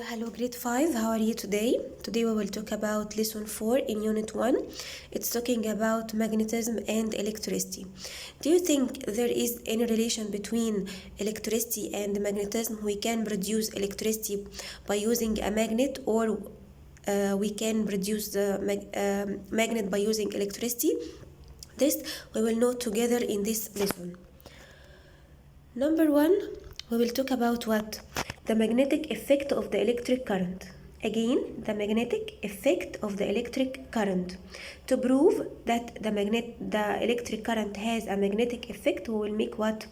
Hello grade 5, how are you today? Today we will talk about lesson 4 in unit 1. It's talking about magnetism and electricity. Do you think there is any relation between electricity and magnetism? We can produce electricity by using a magnet, or we can produce the magnet by using electricity? This we will know together in this lesson. Number 1, we will talk about what? The magnetic effect of the electric current. Again, the magnetic effect of the electric current. To prove that the electric current has a magnetic effect, we will make what?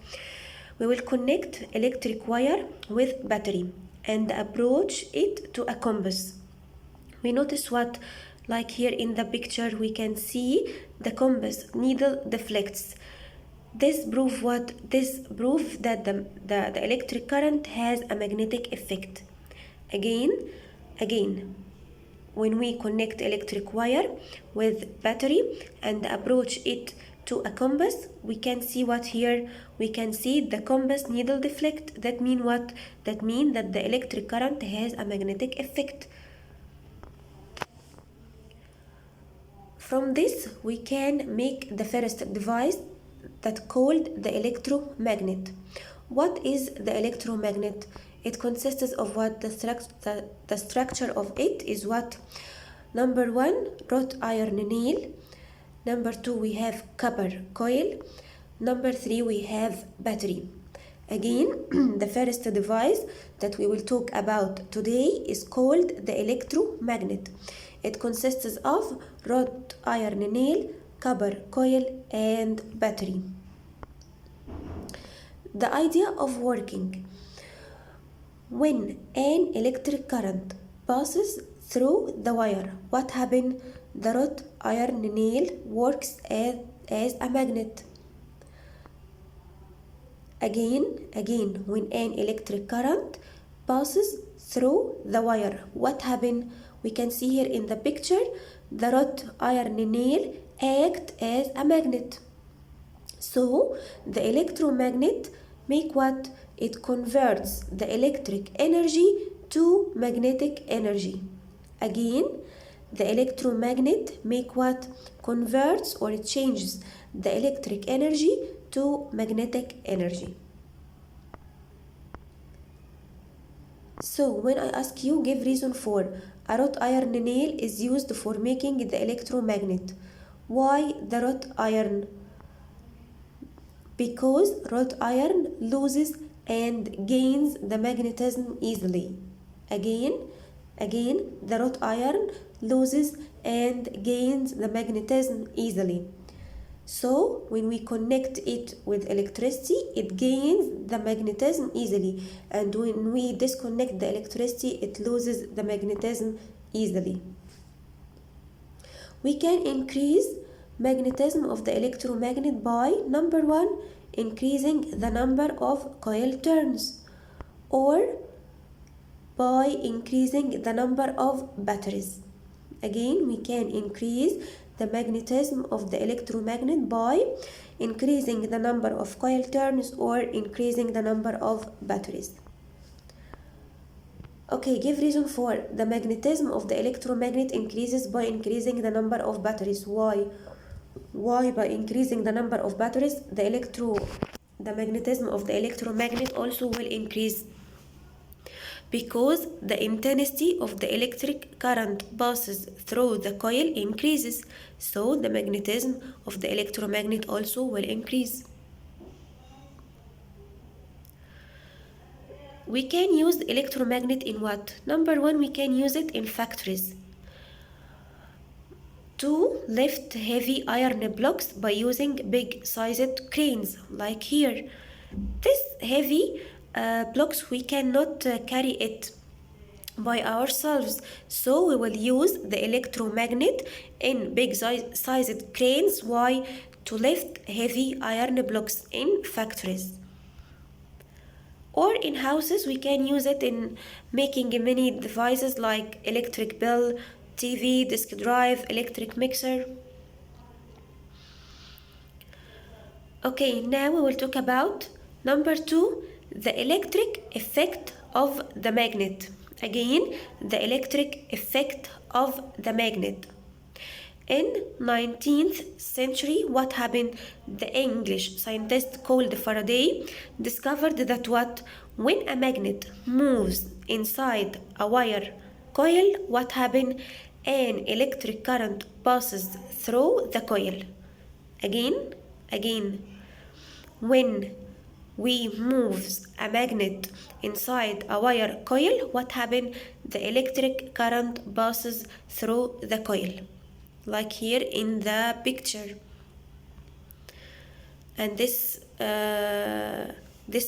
We will connect electric wire with battery and approach it to a compass. We notice what? Like here in the picture, we can see the compass needle deflects. This proves what? This proves that the electric current has a magnetic effect. Again, when we connect electric wire with battery and approach it to a compass, we can see what here? We can see the compass needle deflect. That means what? That means that the electric current has a magnetic effect. From this, we can make the first device that called the electromagnet. What is the electromagnet? It consists of what? The structure of it is what? Number 1, wrought iron nail. Number 2, we have copper coil. Number 3, we have battery. Again, the first device that we will talk about today is called the electromagnet. It consists of wrought iron nail, copper coil, and battery. The idea of working. When an electric current passes through the wire, what happens? The wrought iron nail works as a magnet. Again, when an electric current passes through the wire, what happens? We can see here in the picture, the wrought iron nail act as a magnet. So the electromagnet make what? It converts the electric energy to magnetic energy. Again, the electromagnet make what? Converts or it changes the electric energy to magnetic energy. So when I ask you, give reason for a wrought iron nail is used for making the electromagnet. Why the wrought iron? Because wrought iron loses and gains the magnetism easily. Again, the wrought iron loses and gains the magnetism easily. So when we connect it with electricity, it gains the magnetism easily. And when we disconnect the electricity, it loses the magnetism easily. We can increase magnetism of the electromagnet by, number 1, increasing the number of coil turns, or by increasing the number of batteries. Again, we can increase the magnetism of the electromagnet by increasing the number of coil turns or increasing the number of batteries. Okay, give reason for the magnetism of the electromagnet increases by increasing the number of batteries. Why by increasing the number of batteries, the magnetism of the electromagnet also will increase? Because the intensity of the electric current passes through the coil increases, so the magnetism of the electromagnet also will increase. We can use the electromagnet in what? Number 1, we can use it in factories to lift heavy iron blocks by using big-sized cranes, like here. This heavy blocks, we cannot carry it by ourselves, so we will use the electromagnet in big-sized cranes. Why? To lift heavy iron blocks in factories. Or in houses, we can use it in making many devices like electric bill, TV, disk drive, electric mixer. Okay, now we will talk about number 2, the electric effect of the magnet. Again, the electric effect of the magnet. In 19th century, what happened? The English scientist called Faraday discovered that when a magnet moves inside a wire coil, what happened? An electric current passes through the coil. Again, when we moves a magnet inside a wire coil, what happened? The electric current passes through the coil, like here in the picture. And this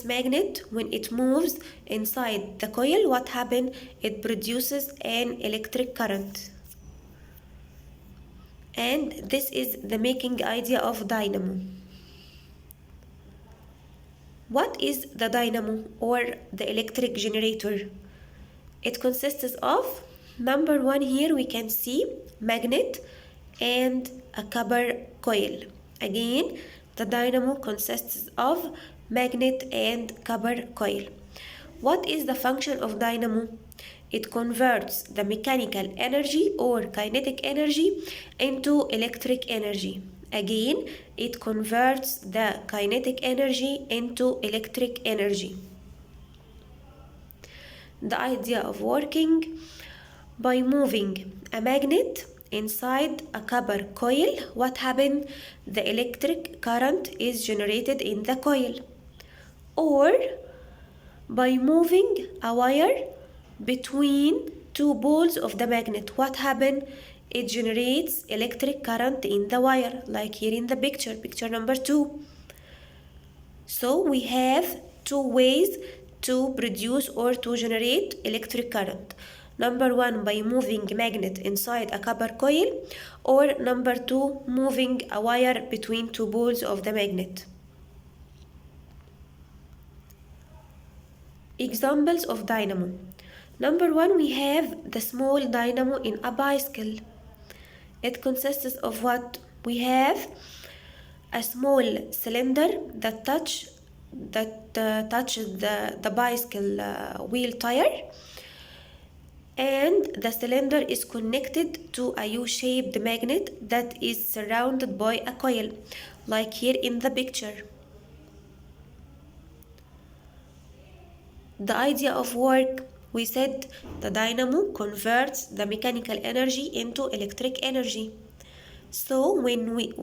magnet, when it moves inside the coil, what happened? It produces an electric current. And this is the making idea of dynamo. What is the dynamo or the electric generator? It consists of, number one, here we can see magnet and a copper coil. Again, the dynamo consists of magnet and copper coil. What is the function of dynamo? It converts the mechanical energy or kinetic energy into electric energy. Again, it converts the kinetic energy into electric energy. The idea of working: by moving a magnet inside a copper coil, what happened? The electric current is generated in the coil. Or by moving a wire between two poles of the magnet, what happened? It generates electric current in the wire, like here in the picture number 2. So we have two ways to produce or to generate electric current. Number one, by moving magnet inside a copper coil, or number two, moving a wire between two poles of the magnet. Examples of dynamo. Number one, we have the small dynamo in a bicycle. It consists of what? We have a small cylinder that touches the bicycle wheel tire, and the cylinder is connected to a U-shaped magnet that is surrounded by a coil, like here in the picture. The idea of work: we said the dynamo converts the mechanical energy into electric energy. So when we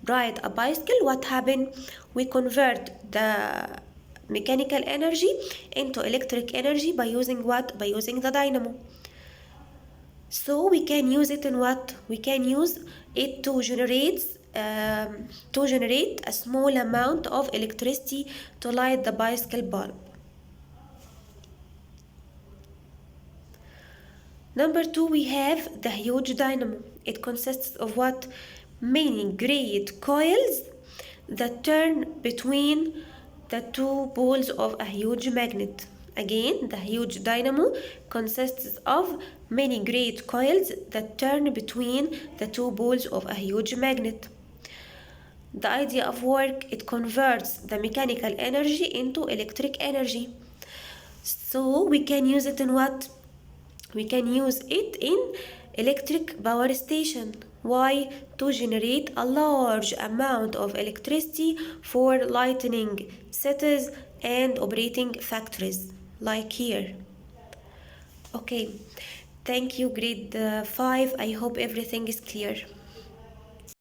ride a bicycle, what happened? We convert the mechanical energy into electric energy by using what? By using the dynamo. So we can use it in what? We can use it to generate a small amount of electricity to light the bicycle bulb. Number two, we have the huge dynamo. It consists of what? Many great coils that turn between the two poles of a huge magnet. Again, the huge dynamo consists of many great coils that turn between the two poles of a huge magnet. The idea of work: it converts the mechanical energy into electric energy. So we can use it in what? We can use it in electric power station. Why? To generate a large amount of electricity for lighting cities and operating factories, like here. Okay, thank you, grade 5. I hope everything is clear.